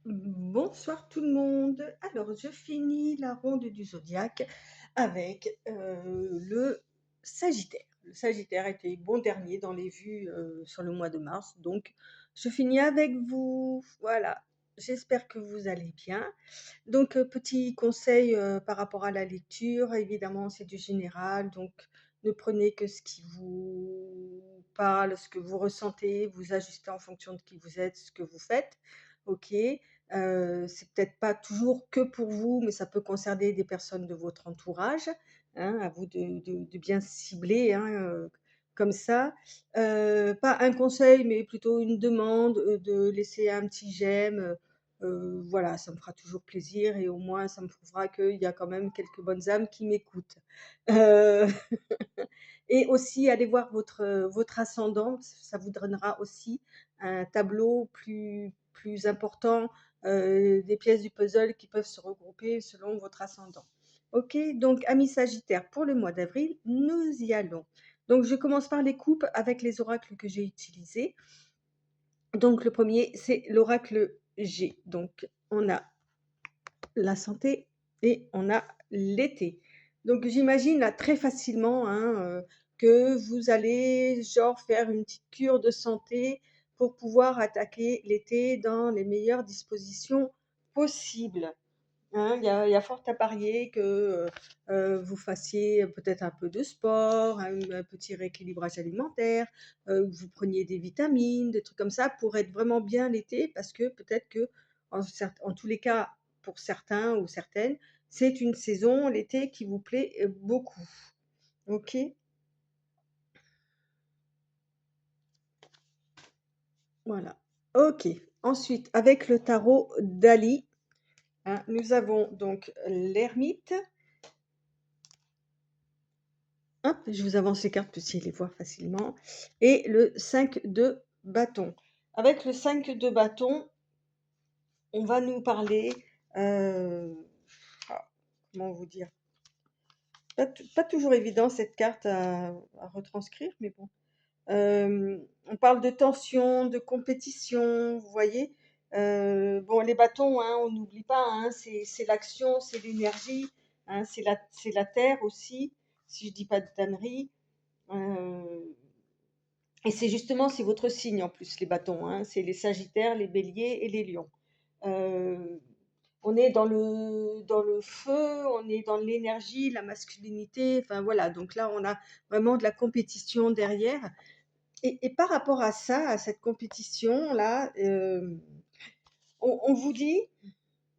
Bonsoir tout le monde. Alors, je finis la ronde du zodiaque avec le Sagittaire. Le Sagittaire était bon dernier dans les vues sur le mois de mars. Donc, je finis avec vous. Voilà. J'espère que vous allez bien. Donc, petit conseil par rapport à la lecture. Évidemment, c'est du général. Donc, ne prenez que ce qui vous parle, ce que vous ressentez. Vous ajustez en fonction de qui vous êtes, ce que vous faites. OK. C'est peut-être pas toujours que pour vous, mais ça peut concerner des personnes de votre entourage, hein, à vous de bien cibler, hein, comme ça. Pas un conseil, mais plutôt une demande, de laisser un petit j'aime, voilà, ça me fera toujours plaisir et au moins ça me prouvera qu'il y a quand même quelques bonnes âmes qui m'écoutent. Heu et aussi allez voir votre ascendant, ça vous donnera aussi un tableau plus important, des pièces du puzzle qui peuvent se regrouper selon votre ascendant. OK? Donc amis sagittaires, pour le mois d'avril, nous y allons. Donc je commence par les coupes avec les oracles que j'ai utilisés. Donc le premier, c'est l'oracle G. Donc on a la santé et on a l'été. Donc j'imagine là très facilement, hein, que vous allez genre faire une petite cure de santé pour pouvoir attaquer l'été dans les meilleures dispositions possibles, hein. Il y a fort à parier que, vous fassiez peut-être un peu de sport, un petit rééquilibrage alimentaire, que vous preniez des vitamines, des trucs comme ça pour être vraiment bien l'été parce que peut-être que en tous les cas, pour certains ou certaines, c'est une saison, l'été, qui vous plaît, beaucoup. OK? Voilà. OK. Ensuite, avec le tarot d'Ali, hein, nous avons donc l'ermite. Hop, je vous avance les cartes pour les voir facilement. Et le 5 de bâton. Avec le 5 de bâton, on va nous parler, euh, ah, comment vous dire, pas toujours évident cette carte à retranscrire, mais bon. On parle de tension, de compétition, vous voyez. Bon, les bâtons, hein, on n'oublie pas, hein, c'est l'action, c'est l'énergie, hein, c'est la terre aussi, si je dis pas de tannerie. Euh, Et c'est justement, c'est votre signe en plus, les bâtons, hein. C'est les Sagittaires, les Béliers et les Lions. Euh, on est dans le feu, on est dans l'énergie, la masculinité, enfin voilà. Donc là, on a vraiment de la compétition derrière. Et par rapport à ça, à cette compétition-là, on vous dit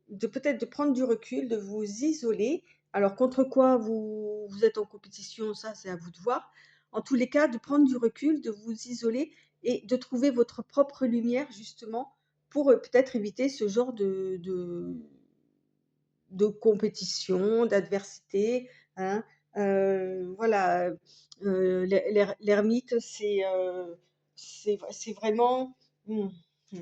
de peut-être de prendre du recul, de vous isoler. Alors, contre quoi vous êtes en compétition, ça, c'est à vous de voir. En tous les cas, de prendre du recul, de vous isoler et de trouver votre propre lumière, justement, pour peut-être éviter ce genre de compétition, d'adversité, hein. Voilà, l'ermite, c'est vraiment, mmh, mmh,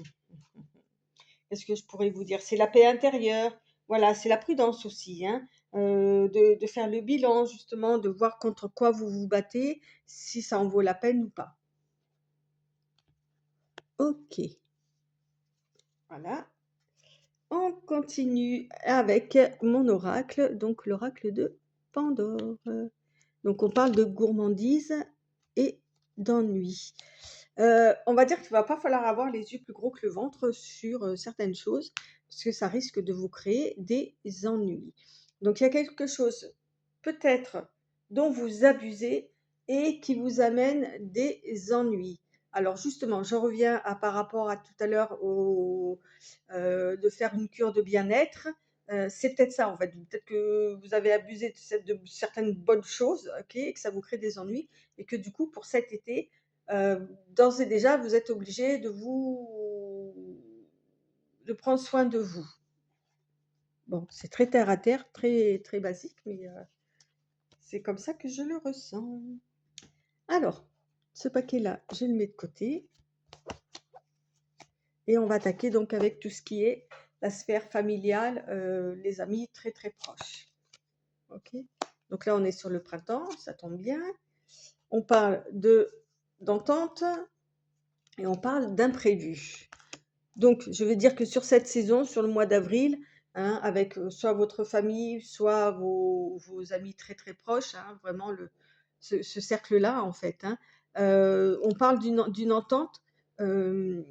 qu'est-ce que je pourrais vous dire? C'est la paix intérieure, voilà, c'est la prudence aussi, hein, de faire le bilan justement, de voir contre quoi vous vous battez, si ça en vaut la peine ou pas. OK, voilà. On continue avec mon oracle, donc l'oracle de Pandore. Donc on parle de gourmandise et d'ennui. On va dire qu'il va pas falloir avoir les yeux plus gros que le ventre sur, certaines choses, parce que ça risque de vous créer des ennuis. Donc il y a quelque chose, peut-être, dont vous abusez et qui vous amène des ennuis. Alors justement, je reviens par rapport à tout à l'heure de faire une cure de bien-être. C'est peut-être ça en fait. Peut-être que vous avez abusé de certaines bonnes choses, OK, et que ça vous crée des ennuis et que du coup pour cet été, d'ores et déjà, vous êtes obligé de prendre soin de vous. Bon, c'est très terre à terre, très, très basique, mais c'est comme ça que je le ressens. Alors, ce paquet-là, je le mets de côté et on va attaquer donc avec tout ce qui est la sphère familiale, les amis très, très proches. OK? Donc là, on est sur le printemps, ça tombe bien. On parle d'entente et on parle d'imprévu. Donc je veux dire que sur cette saison, sur le mois d'avril, hein, avec, soit votre famille, soit vos amis très, très proches, hein, vraiment ce cercle-là, en fait, hein, on parle d'une entente, hem,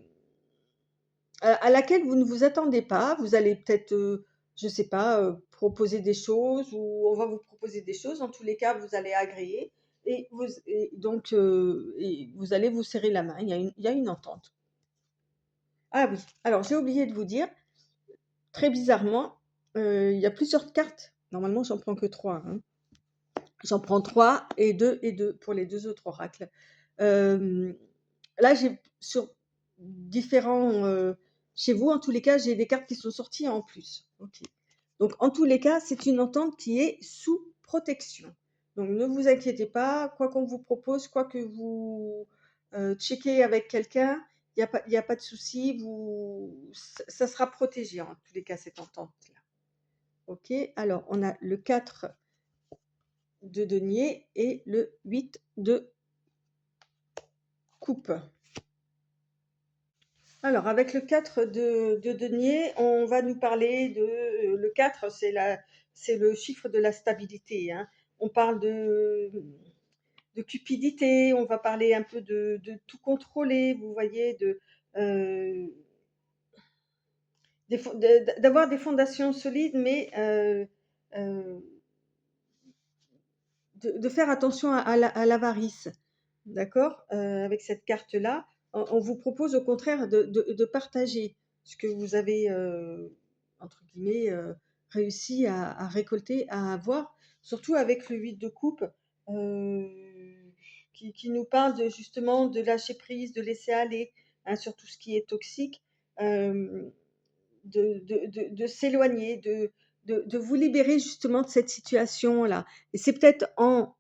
à laquelle vous ne vous attendez pas. Vous allez peut-être, je sais pas, proposer des choses ou on va vous proposer des choses. En tous les cas, vous allez agréer et donc et vous allez vous serrer la main. Il y a une entente. Ah oui, alors j'ai oublié de vous dire, très bizarrement, il y a plusieurs cartes. Normalement, j'en prends que 3, hein. J'en prends 3 et 2 pour les 2 autres oracles. Hem, Là, j'ai sur différents, chez vous, en tous les cas, j'ai des cartes qui sont sorties en plus. OK. Donc en tous les cas, c'est une entente qui est sous protection. Donc ne vous inquiétez pas, quoi qu'on vous propose, quoi que vous, checkez avec quelqu'un, il y a pas de souci, ça sera protégé en tous les cas cette entente-là. OK? Alors on a le 4 de denier et le 8 de coupe. Alors, avec le 4 de denier, on va nous parler de le 4, c'est le chiffre de la stabilité, hein. On parle de cupidité, on va parler un peu de tout contrôler, vous voyez, euh, d'avoir des fondations solides, mais de faire attention à l'avarice. D'accord? Avec cette carte-là, on vous propose au contraire de partager ce que vous avez, entre guillemets, réussi à récolter, à avoir. Surtout avec le 8 de coupe, heu, qui nous parle justement de lâcher prise, de laisser aller, hein, sur tout ce qui est toxique, hem, de s'éloigner, de vous libérer justement de cette situation-là. Et c'est peut-être en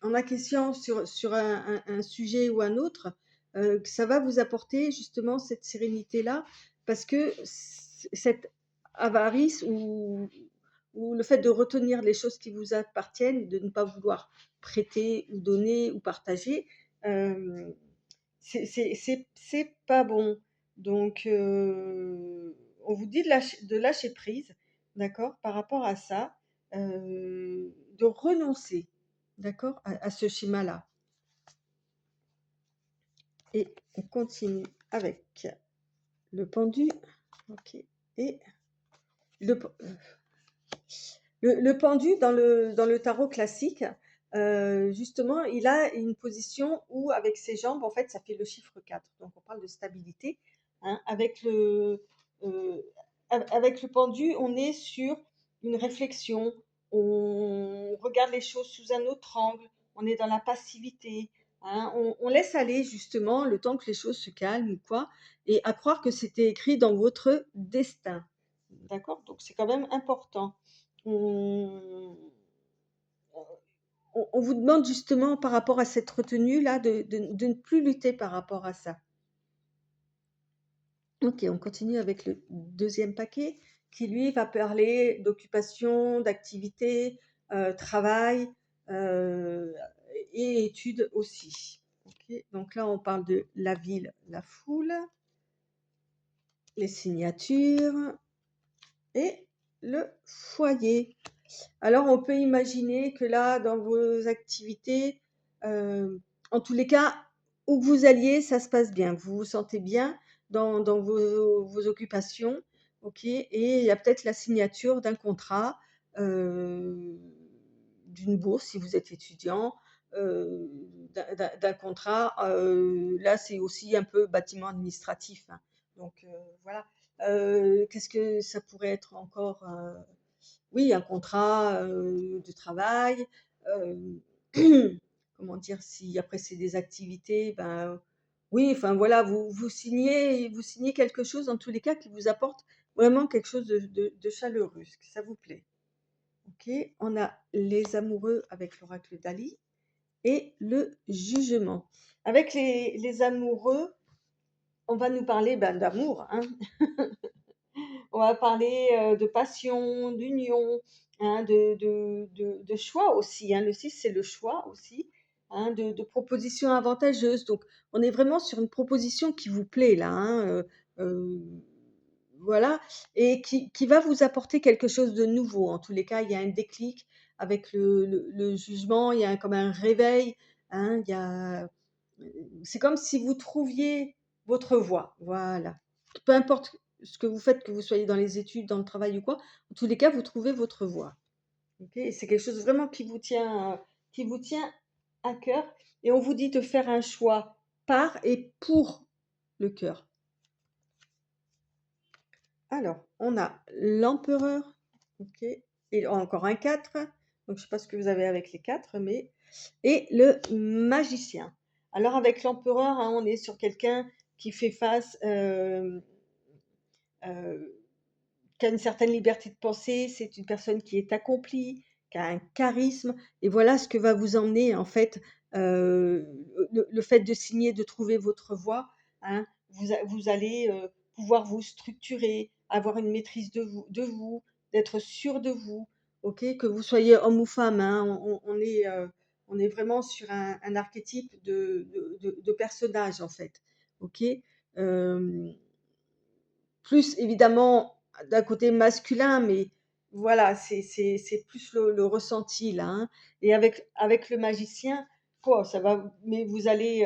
en acquétant sur un sujet ou un autre, que ça va vous apporter justement cette sérénité-là, parce que cette avarice ou le fait de retenir les choses qui vous appartiennent, de ne pas vouloir prêter ou donner ou partager, euh, c'est pas bon. Donc, on vous dit de lâcher prise, d'accord, par rapport à ça, de renoncer, d'accord, à ce schéma-là. Et on continue avec le pendu, ok, et le, le pendu dans le tarot classique, justement, il a une position où, avec ses jambes, en fait, ça fait le chiffre 4. Donc, on parle de stabilité, hein. Euh, avec le pendu, on est sur une réflexion, on regarde les choses sous un autre angle, on est dans la passivité, hein. On laisse aller, justement, le temps que les choses se calment ou quoi, et à croire que c'était écrit dans votre destin. D'accord? Donc, c'est quand même important. On, on vous demande justement par rapport à cette retenue-là de ne plus lutter par rapport à ça. Ok, on continue avec le deuxième paquet qui lui va parler d'occupation, d'activité, travail euh, et études aussi. Ok, donc là on parle de la ville, la foule, les signatures et le foyer. Alors, on peut imaginer que là, dans vos activités, en tous les cas, où que vous alliez, ça se passe bien. Vous vous sentez bien dans vos occupations, ok. Et il y a peut-être la signature d'un contrat, d'une bourse si vous êtes étudiant, d'un contrat. Là, c'est aussi un peu bâtiment administratif, hein. Donc, voilà. Qu'est-ce que ça pourrait être encore? Oui, un contrat, de travail, comment dire? Si après c'est des activités, ben, oui, enfin voilà, vous signez quelque chose en tous les cas qui vous apporte vraiment quelque chose de chaleureux, que ça vous plaît. OK? On a les amoureux avec l'oracle d'Ali et le jugement. Avec les amoureux, on va nous parler, ben, d'amour, hein. On va parler de passion, d'union, hein, de choix aussi, hein. Le 6, c'est le choix aussi, hein, de propositions avantageuses. Donc, on est vraiment sur une proposition qui vous plaît là, hein, voilà, et qui va vous apporter quelque chose de nouveau. En tous les cas, il y a un déclic avec le jugement, il y a comme un réveil, hein, c'est comme si vous trouviez votre voie. Voilà. Peu importe ce que vous faites, que vous soyez dans les études, dans le travail ou quoi, en tous les cas, vous trouvez votre voie. Ok, et c'est quelque chose vraiment qui vous tient à cœur. Et on vous dit de faire un choix par et pour le cœur. Alors, on a l'empereur, ok, et encore un 4. Donc je sais pas ce que vous avez avec les 4, mais et le magicien. Alors avec l'empereur, hein, on est sur quelqu'un qui fait face, euh, qui a une certaine liberté de penser, c'est une personne qui est accomplie, qui a un charisme, et voilà ce que va vous emmener en fait, euh, le fait de signer, de trouver votre voie, hein, vous allez pouvoir vous structurer, avoir une maîtrise de vous, d'être sûr de vous, ok, que vous soyez homme ou femme, hein, on est vraiment sur un archétype de personnage en fait, ok. Euh, Plus évidemment d'un côté masculin, mais voilà, c'est plus le ressenti là, hein. Et avec le magicien, quoi, ça va, mais vous allez,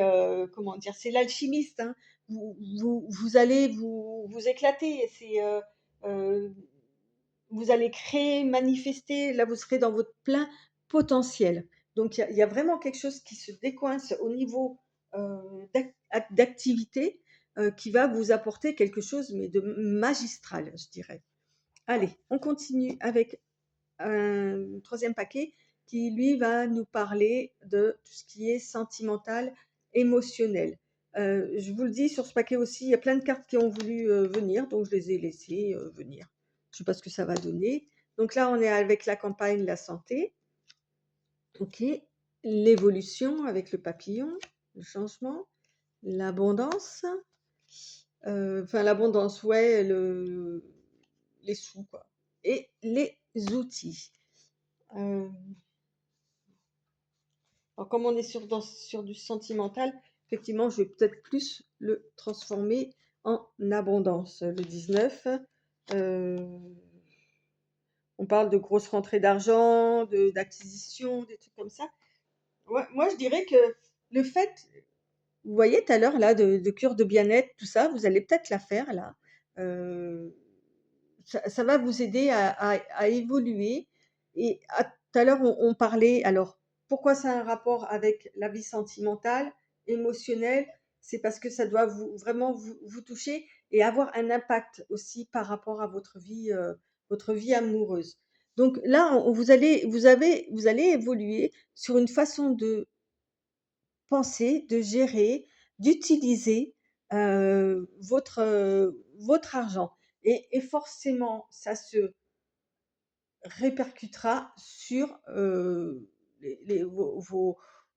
comment dire, c'est l'alchimiste, hein. Vous allez vous éclater, euh, vous allez créer, manifester, là vous serez dans votre plein potentiel. Donc il y a vraiment quelque chose qui se décoince au niveau d'activité, qui va vous apporter quelque chose, mais de magistral, je dirais. Allez, on continue avec un troisième paquet qui, lui, va nous parler de tout ce qui est sentimental, émotionnel. Je vous le dis, sur ce paquet aussi, il y a plein de cartes qui ont voulu venir, donc je les ai laissées venir. Je ne sais pas ce que ça va donner. Donc là, on est avec la campagne, la santé. Ok. L'évolution avec le papillon, le changement, l'abondance. Enfin, l'abondance, ouais, les sous, quoi. Et les outils. Euh, alors, comme on est sur du sentimental, effectivement, je vais peut-être plus le transformer en abondance. Le 19, euh, on parle de grosses rentrées d'argent, d'acquisition, des trucs comme ça. Ouais, moi, je dirais que le fait, vous voyez tout à l'heure, là, de cure de bien-être, tout ça, vous allez peut-être la faire, là. Euh, ça va vous aider à évoluer. Et tout à l'heure, on parlait, alors, pourquoi ça a un rapport avec la vie sentimentale, émotionnelle? C'est parce que ça doit vraiment vous toucher et avoir un impact aussi par rapport à votre vie amoureuse. Donc là, vous allez évoluer sur une façon de penser, de gérer, d'utiliser votre argent. Et forcément, ça se répercutera sur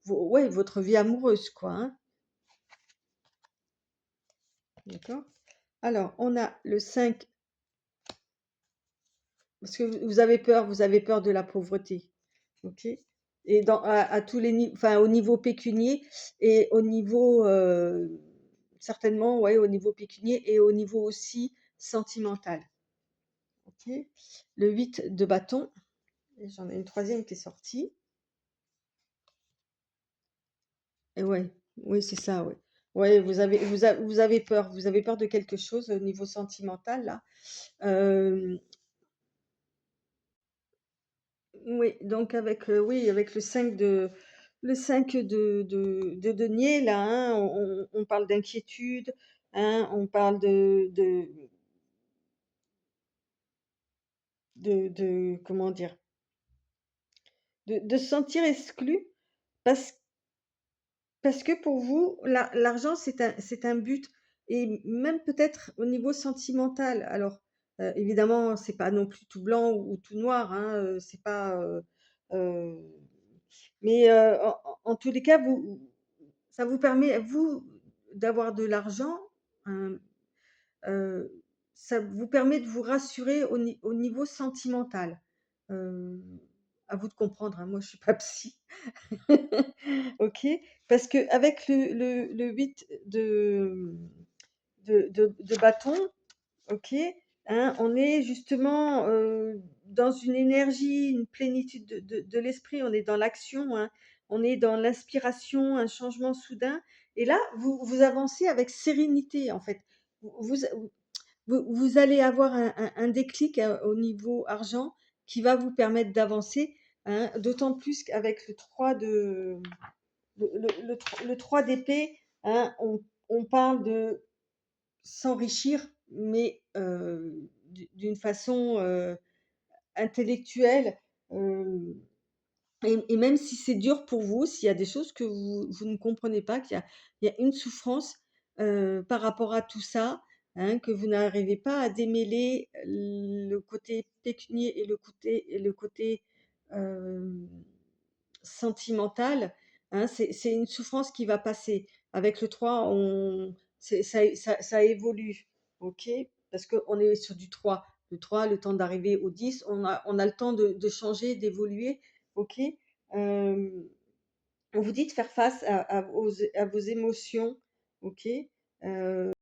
ouais, votre vie amoureuse, quoi, hein. D'accord? Alors, on a le 5, parce que vous avez peur de la pauvreté. Ok? Et à tous les niveaux, enfin, au niveau pécunier et au niveau, certainement, ouais, au niveau pécunier et au niveau aussi sentimental. Ok? Le 8 de bâton, et j'en ai une troisième qui est sortie. Et ouais, oui, c'est ça, ouais. Ouais, vous avez peur de quelque chose au niveau sentimental, là. Euh, oui, donc oui, avec le 5 de denier, là, hein, on parle d'inquiétude, hein, on parle comment dire, de se sentir exclu parce Parce que pour vous, l'argent, c'est un but, et même peut-être au niveau sentimental. Alors, évidemment, c'est pas non plus tout blanc ou tout noir, hein, c'est pas, heu, mais en tous les cas, ça vous permet, vous, d'avoir de l'argent, hein, heu, ça vous permet de vous rassurer au niveau sentimental. Heu, à vous de comprendre, hein, moi je suis pas psy. OK? Parce qu'avec le 8 de bâton, OK, hein, on est justement, dans une énergie, une plénitude de l'esprit, on est dans l'action, hein, on est dans l'inspiration, un changement soudain et là, vous avancez avec sérénité, en fait. Vous vous allez avoir un déclic, au niveau argent qui va vous permettre d'avancer, hein, d'autant plus qu'avec le 3 de le 3 d'épée, hein, on parle de s'enrichir, mais d'une façon intellectuelle. euh, et même si c'est dur pour vous, s'il y a des choses que vous ne comprenez pas, il y a une souffrance par rapport à tout ça, hein, que vous n'arrivez pas à démêler le côté pécunier et le côté euh, sentimentale, hein, c'est une souffrance qui va passer. Avec le 3 ça évolue, ok? Parce qu'on est sur du 3. Le 3, le temps d'arriver au 10, on a le temps de changer, d'évoluer, ok? Euh, on vous dit de faire face à vos émotions, ok? De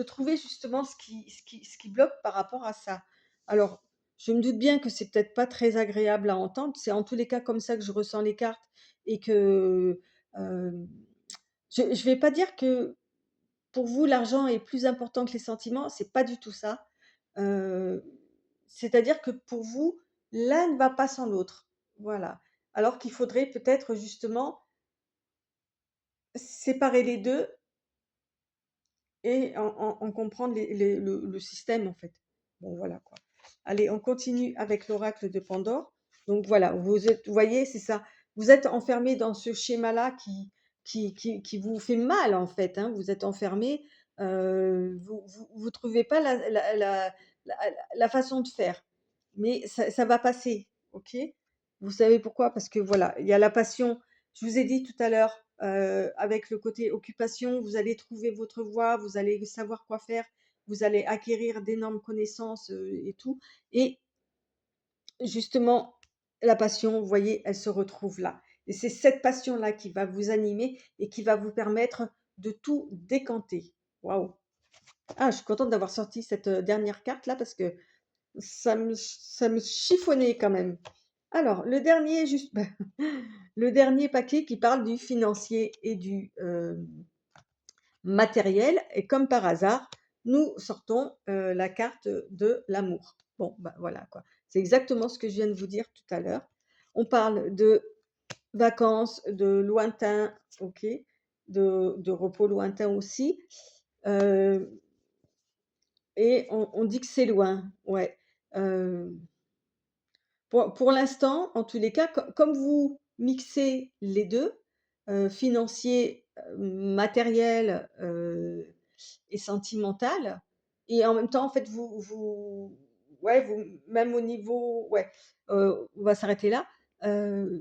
trouver justement ce qui bloque par rapport à ça. Alors, je me doute bien que c'est peut-être pas très agréable à entendre. C'est en tous les cas comme ça que je ressens les cartes et que euh, je ne vais pas dire que pour vous l'argent est plus important que les sentiments. C'est pas du tout ça. Euh, C'est-à-dire que pour vous, l'un ne va pas sans l'autre. Voilà. Alors qu'il faudrait peut-être justement séparer les deux et en comprendre le système, en fait. Bon, voilà quoi. Allez, on continue avec l'oracle de Pandore. Donc voilà, vous voyez, c'est ça. Vous êtes enfermé dans ce schéma-là qui vous fait mal, en fait, hein. Vous êtes enfermé, vous trouvez pas la, la façon de faire. Mais ça va passer, ok? Vous savez pourquoi? Parce que voilà, il y a la passion. Je vous ai dit tout à l'heure, avec le côté occupation, vous allez trouver votre voie, vous allez savoir quoi faire, vous allez acquérir d'énormes connaissances et tout. Et justement, la passion, vous voyez, elle se retrouve là. Et c'est cette passion-là qui va vous animer et qui va vous permettre de tout décanter. Waouh! Ah, je suis contente d'avoir sorti cette dernière carte là parce que ça me chiffonnait quand même. Alors, le dernier, juste, le dernier paquet qui parle du financier et du matériel. Et comme par hasard, nous sortons la carte de l'amour. Bon, bah voilà quoi. C'est exactement ce que je viens de vous dire tout à l'heure. On parle de vacances, de lointain, ok, de repos lointain aussi. Euh, et on dit que c'est loin, ouais. Euh, pour l'instant, en tous les cas, comme vous mixez les deux, financier, matériel et sentimental, et en même temps, en fait, ouais, même au niveau, ouais, on va s'arrêter là.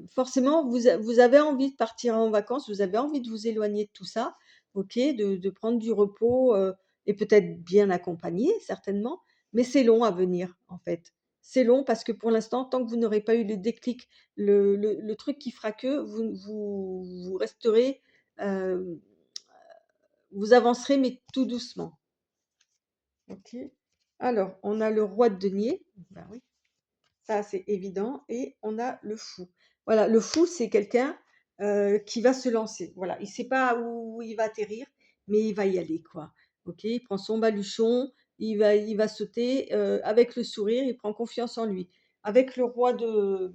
Forcément, vous avez envie de partir en vacances, vous avez envie de vous éloigner de tout ça, ok, de prendre du repos et peut-être bien accompagné, certainement, mais c'est long à venir, en fait. C'est long parce que pour l'instant, tant que vous n'aurez pas eu le déclic, le truc qui fera que vous resterez, euh, vous avancerez, mais tout doucement. Ok. Alors, on a le roi de denier. Ben oui, ça c'est évident. Et on a le fou. Voilà, le fou, c'est quelqu'un qui va se lancer. Voilà, il ne sait pas où il va atterrir, mais il va y aller, quoi. Ok, il prend son baluchon, il va sauter avec le sourire, il prend confiance en lui. Avec le roi de,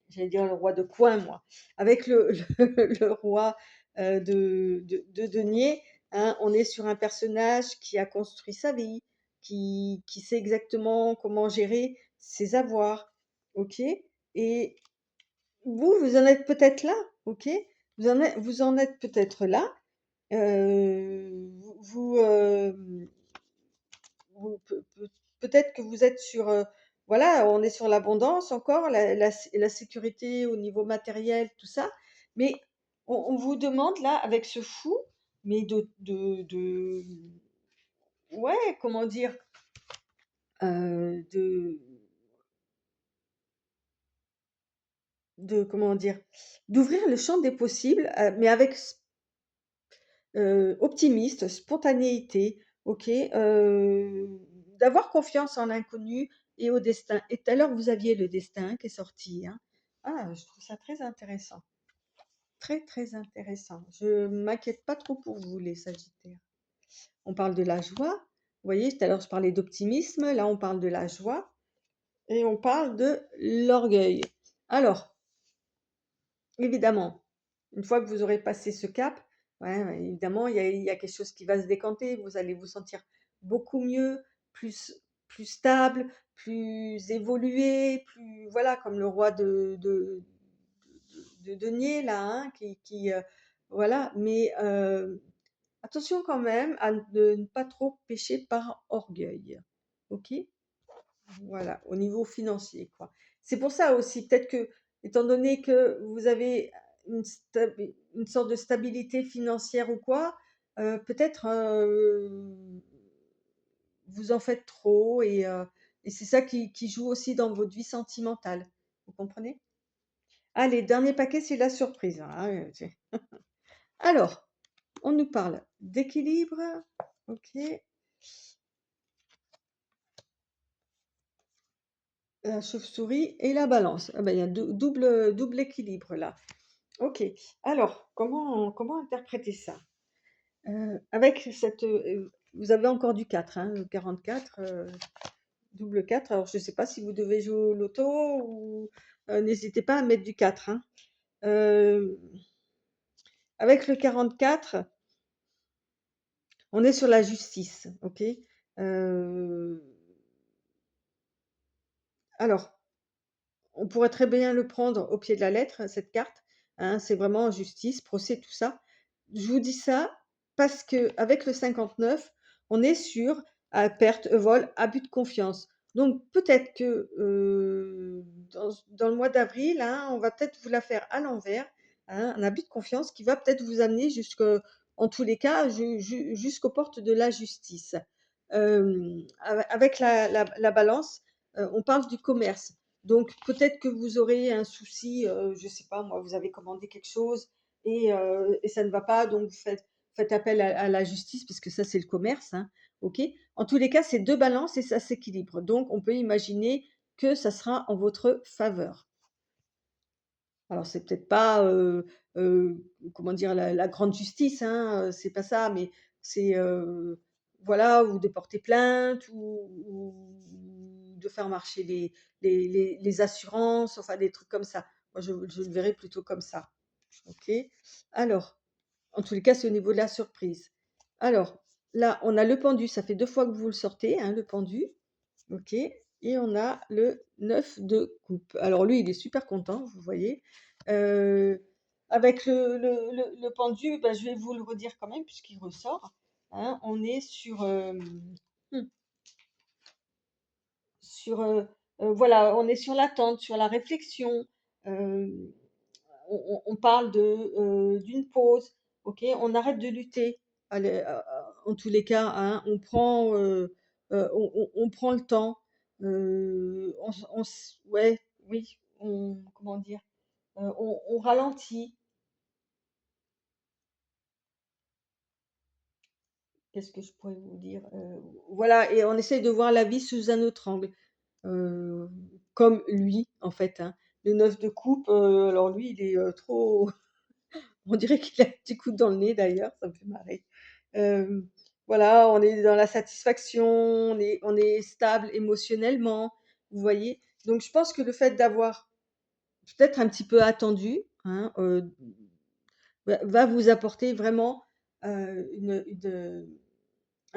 j'allais dire le roi de coin, moi, avec le roi de denier, hein, on est sur un personnage qui a construit sa vie, qui sait exactement comment gérer ses avoirs, ok? Et vous en êtes peut-être là, ok? Vous en êtes peut-être là. Vous, peut-être que vous êtes sur, voilà, on est sur l'abondance encore, la sécurité au niveau matériel, tout ça, mais on vous demande là, avec ce fou, mais ouais, comment dire, de, comment dire, d'ouvrir le champ des possibles, mais avec optimiste, spontanéité, OK, d'avoir confiance en l'inconnu et au destin. Et tout à l'heure, vous aviez le destin qui est sorti, hein. Ah, je trouve ça très intéressant, très, très intéressant. Je m'inquiète pas trop pour vous, les Sagittaires. On parle de la joie. Vous voyez, tout à l'heure, je parlais d'optimisme. Là, on parle de la joie et on parle de l'orgueil. Alors, évidemment, une fois que vous aurez passé ce cap, ouais, ouais, évidemment, il y a quelque chose qui va se décanter. Vous allez vous sentir beaucoup mieux, plus stable, plus évolué, plus voilà, comme le roi de denier là, hein, voilà. Mais attention quand même à ne pas trop pécher par orgueil. Ok? Voilà, au niveau financier, quoi. C'est pour ça aussi, peut-être que, étant donné que vous avez une sorte de stabilité financière ou quoi, peut-être vous en faites trop et c'est ça qui joue aussi dans votre vie sentimentale. Vous comprenez? Allez, dernier paquet, c'est la surprise, hein. Alors, on nous parle d'équilibre. Ok. La chauve-souris et la balance. Ah ben, il y a double équilibre là. Ok. Alors, comment interpréter ça? Avec vous avez encore du 4, hein, le 44, double 4. Alors, je ne sais pas si vous devez jouer au loto ou n'hésitez pas à mettre du 4, hein. Euh, avec le 44, on est sur la justice, ok? Euh, alors, on pourrait très bien le prendre au pied de la lettre, cette carte, hein, c'est vraiment justice, procès, tout ça. Je vous dis ça parce que avec le 59, on est sur perte, vol, abus de confiance. Donc peut-être que dans le mois d'avril, hein, on va peut-être vous la faire à l'envers, hein, un abus de confiance qui va peut-être vous amener en tous les cas, jusqu'aux portes de la justice. Avec la balance, on parle du commerce. Donc peut-être que vous aurez un souci, je sais pas moi, vous avez commandé quelque chose et ça ne va pas, donc faites appel à la justice puisque ça c'est le commerce, hein, ok? En tous les cas, c'est 2 balances et ça s'équilibre. Donc on peut imaginer que ça sera en votre faveur. Alors c'est peut-être pas, comment dire? La grande justice, hein, c'est pas ça, mais c'est, voilà, ou de porter plainte ou de faire marcher les assurances, enfin des trucs comme ça. Moi je le verrais plutôt comme ça. OK? Alors, en tous les cas, c'est au niveau de la surprise. Alors, là, on a le pendu, ça fait 2 fois que vous le sortez, hein, le pendu. OK, et on a le 9 de coupe. Alors lui, il est super content, vous voyez. Heu, avec le pendu, bah, je vais vous le redire quand même puisqu'il ressort, hein. On est mmh, voilà, on est sur l'attente, sur la réflexion. Hem, on parle d'une pause, OK? On arrête de lutter. Allez, en tous les cas, hein, on prend le temps, ouais, oui, comment dire? On ralentit. Qu'est-ce que je pourrais vous dire? Voilà, et on essaye de voir la vie sous un autre angle, heu, comme lui, en fait, hein. Le 9 de coupe, alors lui, il est, trop on dirait qu'il a un petit coup dans le nez d'ailleurs, ça me fait marrer. Hem, voilà, on est dans la satisfaction, on est stable émotionnellement, vous voyez? Donc je pense que le fait d'avoir peut-être un petit peu attendu, hein, va vous apporter vraiment, un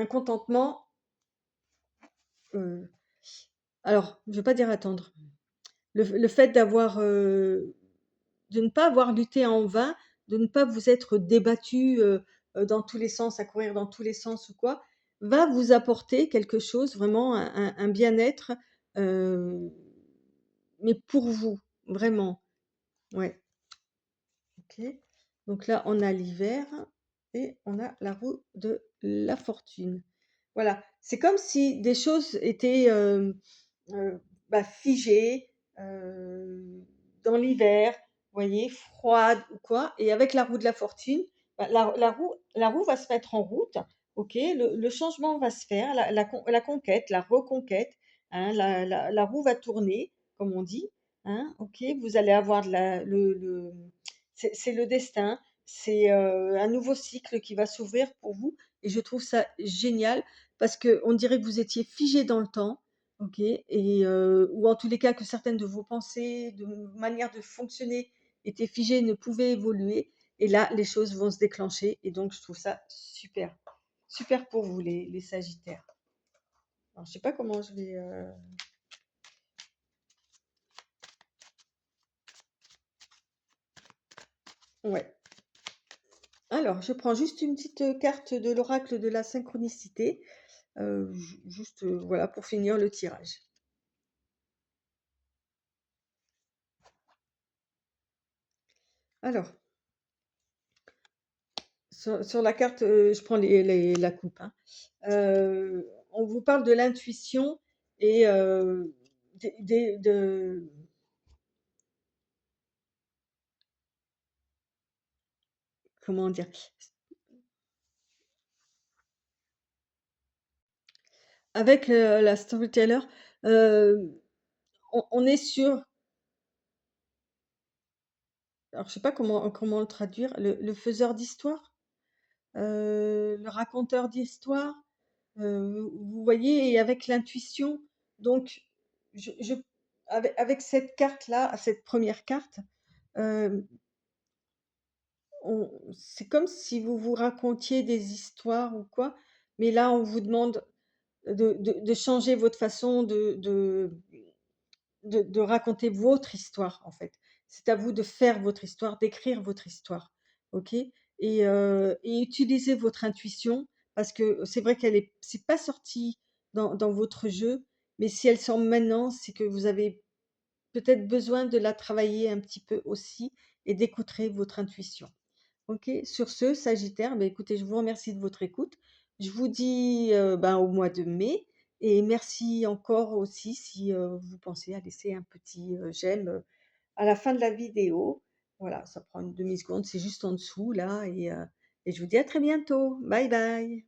contentement, heu, alors je ne veux pas dire attendre. Le fait de ne pas avoir lutté en vain, de ne pas vous être débattu, dans tous les sens, à courir dans tous les sens ou quoi, va vous apporter quelque chose, vraiment un bien-être, heu, mais pour vous, vraiment. Ouais, OK. Donc là, on a l'hiver et on a la roue de la fortune. Voilà, c'est comme si des choses étaient, bah, figées, heu dans l'hiver, vous voyez, froide ou quoi, et avec la roue de la fortune, bah, la roue va se mettre en route, ok, le changement va se faire, la conquête, la reconquête, hein, la roue va tourner, comme on dit, hein, ok, vous allez avoir c'est le destin, c'est un nouveau cycle qui va s'ouvrir pour vous, et je trouve ça génial parce que on dirait que vous étiez figé dans le temps. OK, et ou en tous les cas que certaines de vos pensées, de manières de fonctionner étaient figées, ne pouvaient évoluer, et là, les choses vont se déclencher, et donc je trouve ça super. Super pour vous les sagittaires. Alors je sais pas comment je vais, ouais. Alors je prends juste une petite, carte de l'oracle de la synchronicité, juste, voilà, pour finir le tirage. Alors, sur la carte, je prends la coupe, hein. On vous parle de l'intuition et comment dire? Avec la storyteller, on est sur, alors je sais pas comment le traduire, le faiseur d'histoire, le raconteur d'histoire, vous voyez, et avec l'intuition. Donc, avec cette carte-là, cette première carte, euh, c'est comme si vous vous racontiez des histoires ou quoi, mais là, on vous demande de changer votre façon de raconter votre histoire, en fait. C'est à vous de faire votre histoire, d'écrire votre histoire, ok? Et utilisez votre intuition, parce que c'est vrai c'est pas sorti dans votre jeu, mais si elle sort maintenant, c'est que vous avez peut-être besoin de la travailler un petit peu aussi, et d'écouter votre intuition. OK, sur ce, Sagittaire, bah, écoutez, je vous remercie de votre écoute. Je vous dis, ben, au mois de mai, et merci encore aussi si, vous pensez à laisser un petit, j'aime, à la fin de la vidéo. Voilà, ça prend une demi seconde, c'est juste en dessous là, et je vous dis à très bientôt. Bye bye.